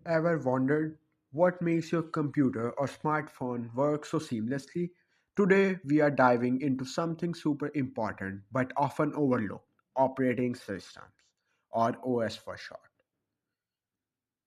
Ever wondered what makes your computer or smartphone work so seamlessly? Today, we are diving into something super important but often overlooked: operating systems, or OS for short.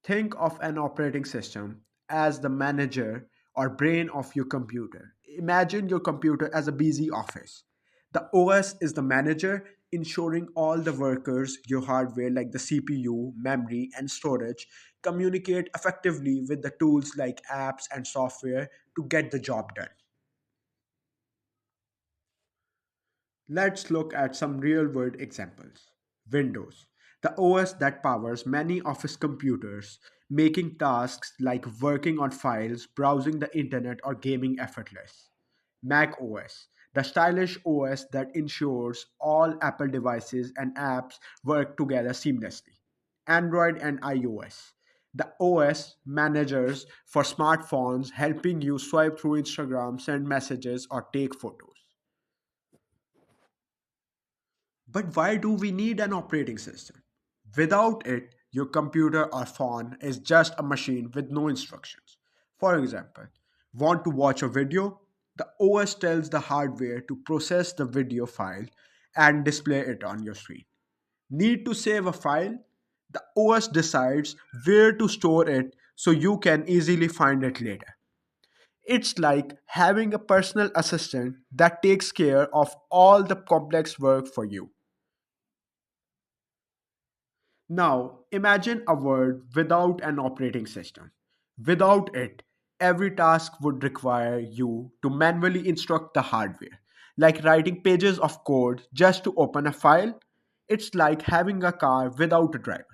Think of an operating system as the manager or brain of your computer. Imagine your computer as a busy office. The OS is the manager, ensuring all the workers, your hardware like the CPU, memory, and storage, communicate effectively with the tools like apps and software to get the job done. Let's look at some real world examples. Windows, the OS that powers many office computers, making tasks like working on files, browsing the internet, or gaming effortless. Mac OS, the stylish OS that ensures all Apple devices and apps work together seamlessly. Android and iOS, the OS managers for smartphones, helping you swipe through Instagram, send messages, or take photos. But why do we need an operating system? Without it, your computer or phone is just a machine with no instructions. For example, want to watch a video? The OS tells the hardware to process the video file and display it on your screen. Need to save a file? The OS decides where to store it so you can easily find it later. It's like having a personal assistant that takes care of all the complex work for you. Now, imagine a world without an operating system. Without it, every task would require you to manually instruct the hardware, like writing pages of code just to open a file. It's like having a car without a driver.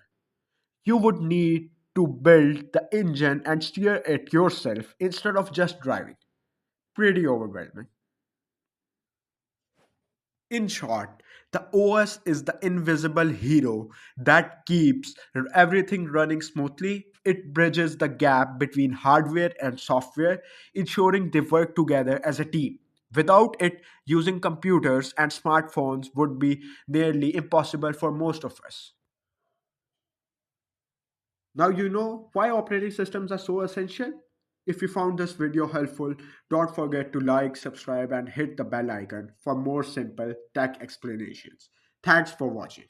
You would need to build the engine and steer it yourself instead of just driving. Pretty overwhelming. In short, the OS is the invisible hero that keeps everything running smoothly. It bridges the gap between hardware and software, ensuring they work together as a team. Without it, using computers and smartphones would be nearly impossible for most of us. Now you know why operating systems are so essential? If you found this video helpful, don't forget to like, subscribe, and hit the bell icon for more simple tech explanations. Thanks for watching.